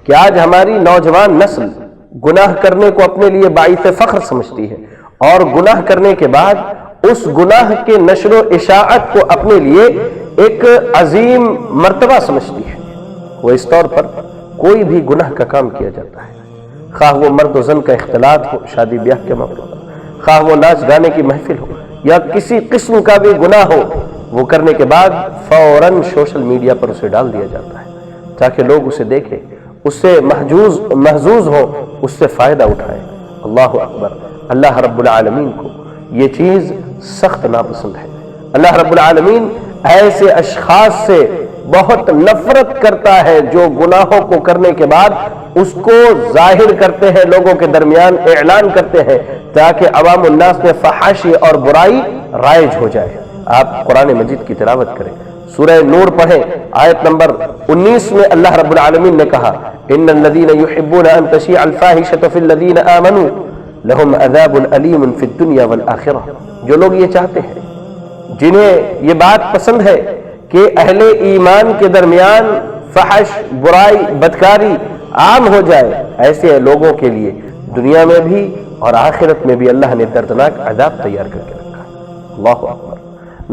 کہ آج ہماری نوجوان نسل گناہ کرنے کو اپنے لیے باعث فخر سمجھتی ہے، اور گناہ کرنے کے بعد اس گناہ کے نشر و اشاعت کو اپنے لیے ایک عظیم مرتبہ سمجھتی ہے۔ وہ اس طور پر کوئی بھی گناہ کا کام کیا جاتا ہے، خواہ وہ مرد و زن کا اختلاط ہو، شادی بیاہ کے موقع پر، خواہ وہ ناچ گانے کی محفل ہو، یا کسی قسم کا بھی گناہ ہو، وہ کرنے کے بعد فوراً سوشل میڈیا پر اسے ڈال دیا جاتا ہے تاکہ لوگ اسے دیکھیں، اس سے محظوظ ہو، اس سے فائدہ اٹھائے۔ اللہ اکبر! اللہ رب العالمین کو یہ چیز سخت ناپسند ہے۔ اللہ رب العالمین ایسے اشخاص سے بہت نفرت کرتا ہے جو گناہوں کو کرنے کے بعد اس کو ظاہر کرتے ہیں، لوگوں کے درمیان اعلان کرتے ہیں تاکہ عوام الناس میں فحاشی اور برائی رائج ہو جائے۔ آپ قرآن مجید کی تلاوت کریں، سورہ نور پڑھیں، آیت نمبر 19 میں اللہ رب العالمین نے کہا ان الذين يحبون ان تشيع الفاحشة في الذين آمنوا لهم عذاب أليم في الدنيا والآخرة۔ جو لوگ یہ چاہتے ہیں، جنہیں یہ بات پسند ہے کہ اہل ایمان کے درمیان فحش، برائی، بدکاری عام ہو جائے، ایسے لوگوں کے لیے دنیا میں بھی اور آخرت میں بھی اللہ نے دردناک عذاب تیار کر کے رکھا ہے۔ اللہ اکبر!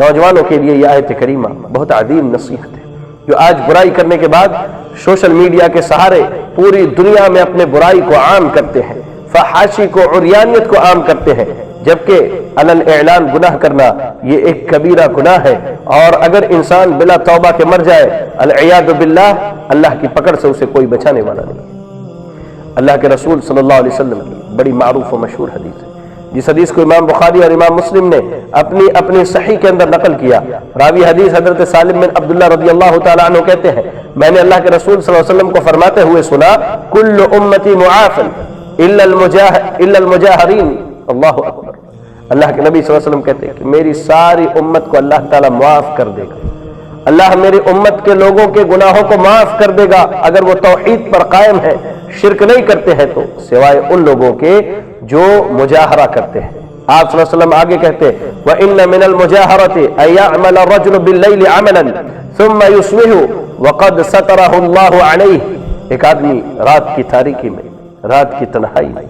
نوجوانوں کے لیے یہ آیت کریمہ بہت عظیم نصیحت ہے، جو آج برائی کرنے کے بعد سوشل میڈیا کے سہارے پوری دنیا میں اپنے برائی کو عام کرتے ہیں، فحاشی کو، عریانیت کو عام کرتے ہیں، جبکہ علن اعلان گناہ کرنا یہ ایک کبیرہ گناہ ہے، اور اگر انسان بلا توبہ کے مر جائے العیاذ باللہ، اللہ کی پکڑ سے اسے کوئی بچانے والا نہیں۔ اللہ کے رسول صلی اللہ علیہ وسلم کی بڑی معروف و مشہور حدیث ہے، جس حدیث کو امام بخاری اور امام مسلم نے اپنی صحیح کے اندر نقل کیا۔ راوی حدیث حضرت سالم بن عبداللہ رضی اللہ تعالیٰ عنہ کہتے ہیں میں نے اللہ کے رسول صلی اللہ علیہ وسلم کو فرماتے ہوئے سنا کل امتی معافن الا المجاہرین۔ اللہ اکبر! اللہ کے نبی صلی اللہ علیہ وسلم کہتے ہیں کہ میری ساری امت کو اللہ تعالیٰ معاف کر دے گا، اللہ میری امت کے لوگوں کے گناہوں کو معاف کر دے گا اگر وہ توحید پر قائم ہے، شرک نہیں کرتے ہیں، تو سوائے ان لوگوں کے جو مجاہرہ کرتے ہیں۔ آپ صلی اللہ علیہ وسلم آگے کہتے ہیں وَإِنَّ مِنَ الْمُجَاهَرَةِ أَن يَعْمَلَ الرَّجُلُ بِاللَّيْلِ عَمَلًا ثُمَّ يُصْبِحُ وَقَدْ سَتَرَهُ اللَّهُ عَلَيْهِ۔ ایک آدمی رات کی تاریکی میں، رات کی تنہائی میں،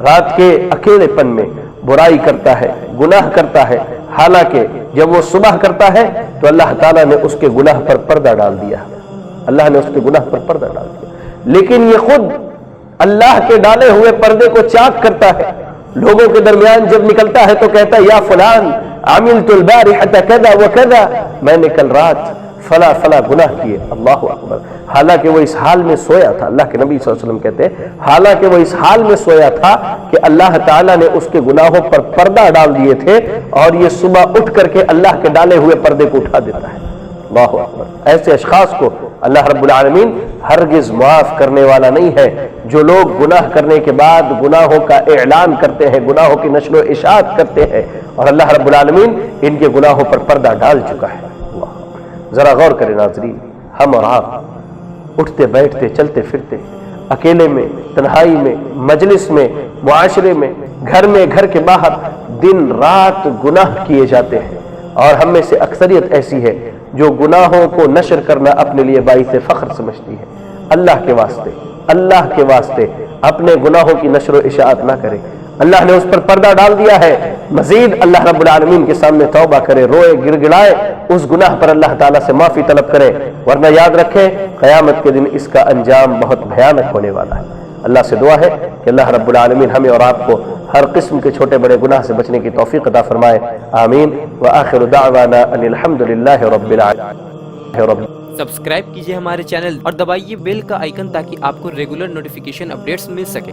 رات کے اکیلے پن میں برائی کرتا ہے، گناہ کرتا ہے، حالانکہ جب وہ صبح کرتا ہے تو اللہ تعالیٰ نے اس کے گناہ پر پردہ ڈال دیا، اللہ نے اس کے گناہ پر پردہ ڈال دیا، لیکن یہ خود اللہ کے ڈالے ہوئے پردے کو چاک کرتا ہے۔ لوگوں کے درمیان جب نکلتا ہے تو کہتا ہے یا فلان عملت البارحة کذا وکذا، میں نے کل رات فلا فلا گناہ کیے۔ اللہ اکبر! حالانکہ وہ اس حال میں سویا تھا، اللہ کے نبی صلی اللہ علیہ وسلم کہتے ہیں حالانکہ وہ اس حال میں سویا تھا کہ اللہ تعالیٰ نے اس کے گناہوں پر پردہ ڈال دیے تھے، اور یہ صبح اٹھ کر کے اللہ کے ڈالے ہوئے پردے کو اٹھا دیتا ہے۔ اللہ اکبر! ایسے اشخاص کو اللہ رب العالمین ہرگز معاف کرنے والا نہیں ہے۔ جو لوگ گناہ کرنے کے بعد گناہوں کا اعلان کرتے ہیں، گناہوں کی نشر و اشاعت کرتے ہیں، اور اللہ رب العالمین ان کے گناہوں پر پردہ ڈال چکا ہے۔ ذرا غور کریں ناظرین، ہم اور آپ اٹھتے بیٹھتے چلتے پھرتے اکیلے میں، تنہائی میں، مجلس میں، معاشرے میں، گھر کے باہر دن رات گناہ کیے جاتے ہیں، اور ہم میں سے اکثریت ایسی ہے جو گناہوں کو نشر کرنا اپنے لیے باعث فخر سمجھتی ہے۔ اللہ کے واسطے اپنے گناہوں کی نشر و اشاعت نہ کرے، اللہ نے اس پر پردہ ڈال دیا ہے، مزید اللہ رب العالمین کے سامنے توبہ کرے، روئے گر گڑائے، اس گناہ پر اللہ تعالیٰ سے معافی طلب کرے، ورنہ یاد رکھیں قیامت کے دن اس کا انجام بہت بھیانک ہونے والا ہے۔ اللہ سے دعا ہے کہ اللہ رب العالمین ہمیں اور آپ کو ہر قسم کے چھوٹے بڑے گناہ سے بچنے کی توفیق عطا فرمائے، آمین۔ وآخر دعوانا ان الحمد للہ رب العالمین۔ سبسکرائب کیجئے ہمارے چینل اور دبائیے بیل کا آئیکن تاکہ آپ کو ریگولر نوٹیفیکیشن اپڈیٹس مل سکے۔